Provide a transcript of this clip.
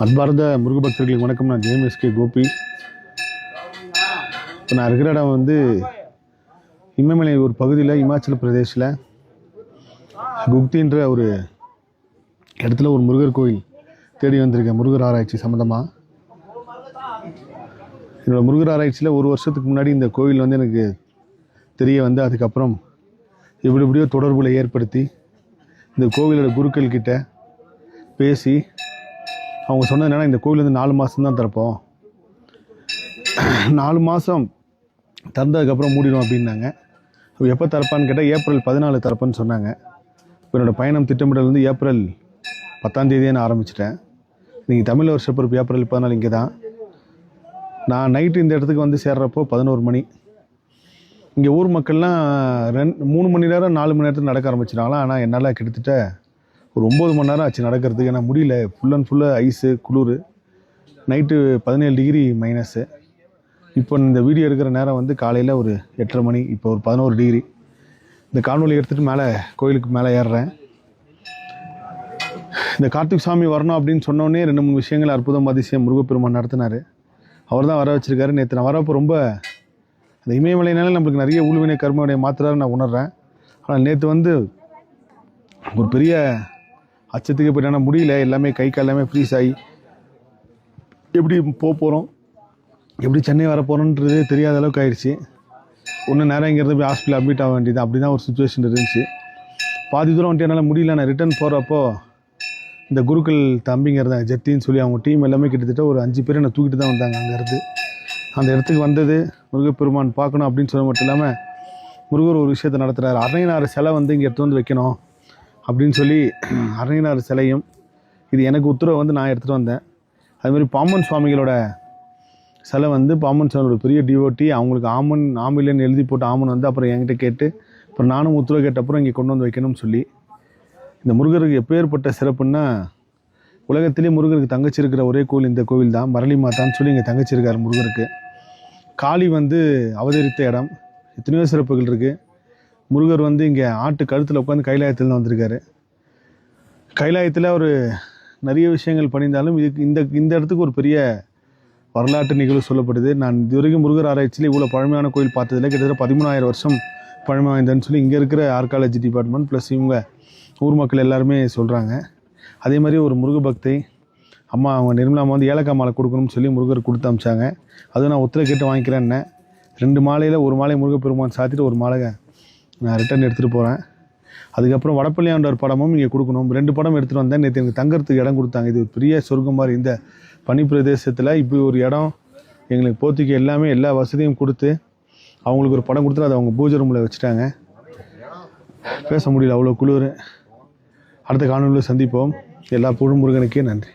அன்பார்ந்த முருக பக்தர்களுக்கு வணக்கம். நான் ஜேஎம்எஸ்கே கோபி. இப்போ நான் இருக்கிற இடம் வந்து இமயமலை ஒரு பகுதியில் இமாச்சல பிரதேசில் குப்தின்ற ஒரு இடத்துல ஒரு முருகர் கோயில் தேடி வந்திருக்கேன். முருகர் ஆராய்ச்சி சம்மந்தமாக. என்னோடய முருகர் ஆராய்ச்சியில் ஒரு வருஷத்துக்கு முன்னாடி இந்த கோவில் வந்து எனக்கு தெரிய வந்து அதுக்கப்புறம் எப்படியோ தொடர்புகளை ஏற்படுத்தி இந்த கோவிலோட குருக்கள் கிட்ட பேசி அவங்க சொன்னது என்னென்னா, இந்த கோவில் வந்து 4 மாதம்தான் திறப்போம், 4 மாதம் திறந்ததுக்கப்புறம் மூடிடும் அப்படின்னாங்க. அப்போ எப்போ திறப்பான்னு கேட்டால் ஏப்ரல் 14 திறப்பேன்னு சொன்னாங்க. இப்போ என்னோடய பயணம் திட்டமிடல் வந்து ஏப்ரல் 10ஆம் தேதியே நான் ஆரம்பிச்சிட்டேன். நீங்கள் தமிழ் வருஷப்பிறப்பு ஏப்ரல் 14 இங்கே தான். நான் நைட்டு இந்த இடத்துக்கு வந்து சேர்றப்போ 11 மணி. இங்கே ஊர் மக்கள்லாம் 3 மணி நேரம் 4 மணி நேரத்தில் நடக்க ஆரம்பிச்சிட்டாங்களாம். ஆனால் என்னால் கிட்டத்தட்ட ஒரு 9 மணி நேரம் ஆச்சு நடக்கிறதுக்கு. ஏன்னா முடியல, ஃபுல் அண்ட் ஃபுல்லாக ஐஸு, குளிர். Night 17 degree minus. இப்போ இந்த வீடியோ எடுக்கிற நேரம் வந்து காலையில் ஒரு 8:30 மணி. இப்போ ஒரு 11 டிகிரி. இந்த காணொலி எடுத்துகிட்டு மேலே கோயிலுக்கு மேலே ஏறுறேன். இந்த கார்த்திக் சாமி வரணும் அப்படின்னு சொன்னோடனே 2-3 விஷயங்கள் அற்புதம் அதிசயம் முருகப்பெருமான் நடத்தினார். அவர் தான் வர வச்சுருக்காரு. நேற்று நான் வரப்போ ரொம்ப அந்த இமயமலைனால நம்மளுக்கு நிறைய ஊழ்வினை கர்மவினை மாத்திராரு நான் உணர்றேன். ஆனால் நேற்று வந்து ஒரு பெரிய அச்சத்துக்கு போயிட்டானா முடியல. எல்லாமே கை கால் எல்லாமே ஃப்ரீஸ் ஆகி எப்படி போகிறோம், எப்படி சென்னை வர போகிறோன்றது தெரியாத அளவுக்கு ஆயிடுச்சு. ஒன்று நேரம் இங்கேருந்து போய் ஹாஸ்பிட்டல் அட்மிட் ஆக வேண்டியது, அப்படி தான் ஒரு சுச்சுவேஷன் இருந்துச்சு. பாதி தூரம் வந்துட்டு என்னால் முடியல. நான் ரிட்டர்ன் போகிறப்போ இந்த குருக்கள் தம்பிங்க இருந்தாங்க, ஜெத்தின்னு சொல்லி, அவங்க டீம் எல்லாமே கிட்டத்தட்ட ஒரு 5 பேர் என்னை தூக்கிட்டு தான் வந்தாங்க. அங்கேருந்து அந்த இடத்துக்கு வந்தது முருகப்பெருமான் பார்க்கணும் அப்படின்னு சொல்ல மட்டும் இல்லாமல் முருகர் ஒரு விஷயத்தை நடத்துகிறார். அரையனார் சிலை வந்து இங்கே எடுத்து வந்து வைக்கணும் அப்படின்னு சொல்லி அரையனார் சிலையும் இது எனக்கு உத்தரவு வந்து நான் எடுத்துகிட்டு வந்தேன். அதுமாதிரி பாம்பன் சுவாமிகளோட சிலை வந்து பாம்பன் சுவாமியோட பெரிய டிவோட்டி, அவங்களுக்கு ஆமில்லைன்னு எழுதி போட்டு ஆமன் வந்து அப்புறம் என்கிட்ட கேட்டு அப்புறம் நானும் உத்தரவு கேட்டப்புறம் இங்கே கொண்டு வந்து வைக்கணும்னு சொல்லி. இந்த முருகருக்கு எப்பேற்பட்ட சிறப்புன்னா, உலகத்திலே முருகருக்கு தங்கச்சி இருக்கிற ஒரே கோவில் இந்த கோவில் தான். மரளி மாதான்னு சொல்லி இங்கே தங்கச்சி இருக்கார் முருகருக்கு. காளி வந்து அவதரித்த இடம். எத்தனையோ சிறப்புகள் இருக்குது. முருகர் வந்து இங்கே ஆட்டு கழுத்தில் உட்காந்து கைலாயத்தில் வந்திருக்காரு. கைலாயத்தில் ஒரு நிறைய விஷயங்கள் பண்ணியிருந்தாலும் இதுக்கு இந்த இடத்துக்கு ஒரு பெரிய வரலாற்று நிகழ்வு சொல்லப்படுது. நான் இதுவரைக்கும் முருகர் ஆராய்ச்சியில் இவ்வளோ பழமையான கோயில் பார்த்ததில்லை. கிட்டத்தட்ட 13,000 வருஷம் பழமை வாய்ந்ததுன்னு சொல்லி இங்கே இருக்கிற ஆர்காலஜி டிபார்ட்மெண்ட் ப்ளஸ் இவங்க ஊர் மக்கள் எல்லாருமே சொல்கிறாங்க. அதே மாதிரி ஒரு முருக பக்தை அம்மா, அவங்க நிர்மலாமா வந்து ஏலக்காய் மாலை கொடுக்கணும்னு சொல்லி முருகர் கொடுத்து அமிச்சாங்க. அதுவும் நான் ஒத்துரை கேட்டு வாங்கிக்கிறேன்னே. 2 மாலையில் ஒரு மாலை முருகப்பெருமான் சாத்திட்டு ஒரு மாலை நான் ரிட்டன் எடுத்துகிட்டு போகிறேன். அதுக்கப்புறம் வடப்பள்ளி ஆண்டவர் படமும் இங்கே கொடுக்கணும். 2 படம் எடுத்துகிட்டு வந்தேன். நேற்று எனக்கு தங்கறதுக்கு இடம் கொடுத்தாங்க. இது ஒரு பெரிய சொர்க்கம் மாதிரி. இந்த பனி பிரதேசத்தில் இப்படி ஒரு இடம் எங்களுக்கு போத்திக்கு எல்லாமே எல்லா வசதியும் கொடுத்து அவங்களுக்கு ஒரு படம் கொடுத்துட்டு அதை அவங்க பூஜை ரூமில் வச்சுட்டாங்க. பேச முடியல, அவ்வளோ குளிர். அடுத்த காணொலியில் சந்திப்போம். எல்லா புகழும் முருகனுக்கே நன்றி.